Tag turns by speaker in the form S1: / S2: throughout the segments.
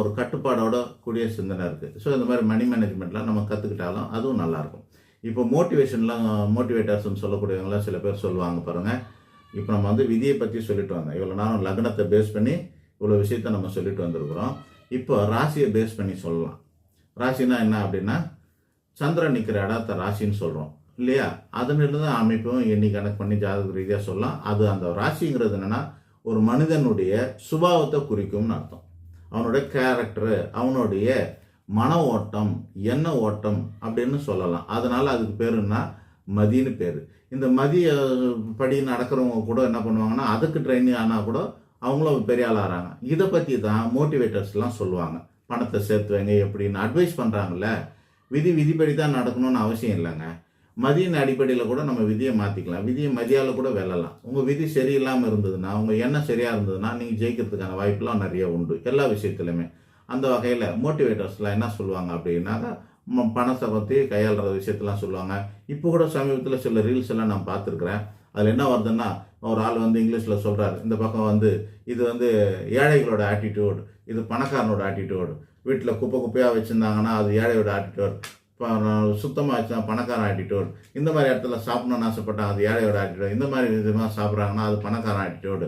S1: ஒரு கட்டுப்பாடோட கூடிய சிந்தனை இருக்குது. ஸோ இந்த மாதிரி மணி மேனேஜ்மெண்ட்லாம் நம்ம கற்றுக்கிட்டாலும் அதுவும் நல்லாயிருக்கும். இப்போ மோட்டிவேட்டர்ஸ்ன்னு சொல்லக்கூடியவங்களாம் சில பேர் சொல்லுவாங்க பாருங்கள். இப்போ நம்ம விதியை பற்றி சொல்லிட்டு வந்தோம். இவ்வளோ நேரம் லக்னத்தை பேஸ் பண்ணி இவ்வளோ விஷயத்த நம்ம சொல்லிட்டு வந்திருக்கிறோம். இப்போ ராசியை பேஸ் பண்ணி சொல்லலாம். ராசினா என்ன அப்படின்னா, சந்திரன் நிற்கிற இடத்த ராசின்னு சொல்கிறோம் இல்லையா? அதனிருந்து தான் அமைப்பும் எண்ணி கணக்கு பண்ணி ஜாதக ரீதியாக சொல்லலாம். அது அந்த ராசிங்கிறது என்னென்னா, ஒரு மனிதனுடைய சுபாவத்தை குறிக்கும்னு அர்த்தம். அவனுடைய கேரக்டரு, அவனுடைய மன ஓட்டம், எண்ண ஓட்டம் அப்படின்னு சொல்லலாம். அதனால் அதுக்கு பேருன்னா மதின்னு பேர். இந்த மதிய படி நடக்கிறவங்க கூட என்ன பண்ணுவாங்கன்னா, அதுக்கு ட்ரைனிங் ஆனால் கூட அவங்களும் பெரிய ஆள் ஆகிறாங்க. இதை பற்றி தான் மோட்டிவேட்டர்ஸ்லாம் சொல்லுவாங்க. பணத்தை சேர்த்து வைங்க எப்படின்னு அட்வைஸ் பண்ணுறாங்கல்ல. விதிப்படி தான் நடக்கணும்னு அவசியம் இல்லைங்க. மதியின் அடிப்படையில் கூட நம்ம விதியை மாற்றிக்கலாம். விதியை மதியால் கூட வெல்லலாம். உங்கள் விதி சரியில்லாமல் இருந்ததுன்னா, உங்கள் எண்ணம் சரியாக இருந்ததுன்னா, நீங்கள் ஜெயிக்கிறதுக்கான வாய்ப்புலாம் நிறைய உண்டு எல்லா விஷயத்துலையுமே. அந்த வகையில் மோட்டிவேட்டர்ஸ்லாம் என்ன சொல்லுவாங்க அப்படின்னாக்கா, பணத்தை பற்றி கையாளுற விஷயத்தெல்லாம் சொல்லுவாங்க. இப்போ கூட சமீபத்தில் சில ரீல்ஸ் எல்லாம் நான் பார்த்துருக்குறேன். அதில் என்ன வருதுன்னா, ஒரு ஆள் இங்கிலீஷில் சொல்கிறார். இந்த பக்கம் இது ஏழைகளோட ஆட்டிடியூட், இது பணக்காரனோட ஆட்டிடியூட். வீட்டில் குப்பையாக வச்சுருந்தாங்கன்னா அது ஏழையோட ஆட்டிடியூட், சுத்தமாக வச்சா பணக்காரன் ஆட்டிடியூட். இந்த மாதிரி இடத்துல சாப்பிடணும்னு ஆசைப்பட்டால் அது ஏழையோட ஆட்டிடியூட். இந்த மாதிரி விதமாக சாப்பிட்றாங்கன்னா அது பணக்காரன் ஆட்டிடியூடு.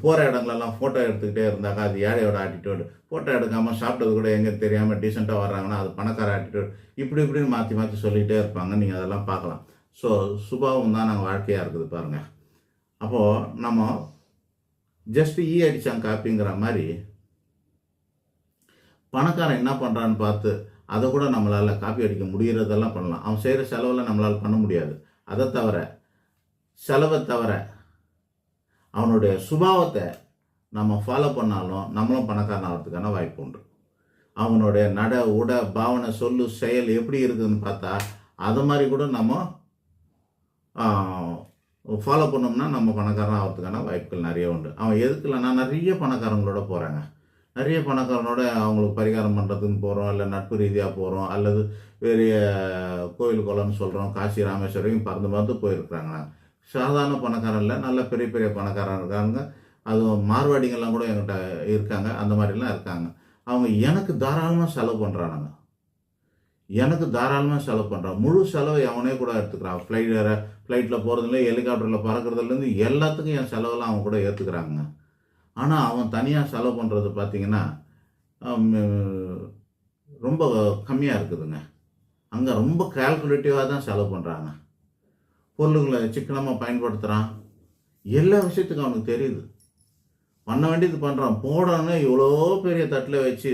S1: போகிற இடங்களெல்லாம் ஃபோட்டோ எடுத்துக்கிட்டே இருந்தாக்கா அது ஏழையோட ஆட்டிடியூடு. ஃபோட்டோ எடுக்காமல் சாப்பிட்டது கூட எங்கே தெரியாமல் டீசெண்டாக வர்றாங்கன்னா அது பணக்கார ஆட்டிடியூட். இப்படின்னு மாற்றி சொல்லிகிட்டே இருப்பாங்க. நீங்கள் அதெல்லாம் பார்க்கலாம். ஸோ சுபாவம் தான் நாங்கள் வாழ்க்கையாக இருக்குது பாருங்கள். அப்போது நம்ம ஜஸ்ட் அடித்தாங்க காப்பிங்கிற மாதிரி பணக்காரன் என்ன பண்ணுறான்னு பார்த்து அதை கூட நம்மளால் காப்பி அடிக்க முடிகிறதெல்லாம் பண்ணலாம். அவன் செய்கிற செலவில் நம்மளால் பண்ண முடியாது. அதை தவிர செலவை தவிர அவனுடைய சுபாவத்தை நம்ம ஃபாலோ பண்ணாலும் நம்மளும் பணக்காரன் ஆகிறதுக்கான வாய்ப்பு உண்டு. அவனுடைய நட உட பாவனை சொல்லு செயல் எப்படி இருக்குதுன்னு பார்த்தா அதை மாதிரி கூட நம்ம ஃபாலோ பண்ணோம்னா நம்ம பணக்காரன் ஆகிறதுக்கான வாய்ப்புகள் நிறைய உண்டு. அவன் எதுக்கு இல்லைன்னா நிறைய பணக்காரங்களோட போகிறாங்க. நிறைய பணக்காரனோட அவங்களுக்கு பரிகாரம் பண்ணுறதுன்னு போகிறோம், இல்லை நட்பு ரீதியாக போகிறோம், அல்லது பெரிய கோயில் குளம்னு சொல்கிறோம், காசி ராமேஸ்வரம் பறந்து போயிருக்கிறாங்க. சாதாரண பணக்காரன் இல்லை, நல்ல பெரிய பணக்காரன் இருக்காங்க. அதுவும் மார்வாடிங்கெல்லாம் கூட என்கிட்ட இருக்காங்க. அந்த மாதிரிலாம் இருக்காங்க. அவங்க எனக்கு தாராளமாக செலவு பண்ணுறானுங்க. முழு செலவை அவனே கூட எடுத்துக்கிறான். ஃப்ளைட்டில் போகிறதுல, ஹெலிகாப்டரில் பறக்கிறதுலேருந்து எல்லாத்துக்கும் என் செலவெல்லாம் அவன் கூட ஏற்றுக்கிறாங்க. ஆனால் அவன் தனியாக செலவு பண்ணுறது பார்த்திங்கன்னா ரொம்ப கம்மியாக இருக்குதுங்க. அங்கே ரொம்ப கால்குலேட்டிவாக தான் செலவு பண்ணுறாங்க. பொருளுங்களை சிக்கனமாக பயன்படுத்துகிறான். எல்லா விஷயத்துக்கும் அவனுக்கு தெரியுது. பண்ண வேண்டியது பண்ணுறான். போடணும்னு இவ்வளோ பெரிய தட்டில் வச்சு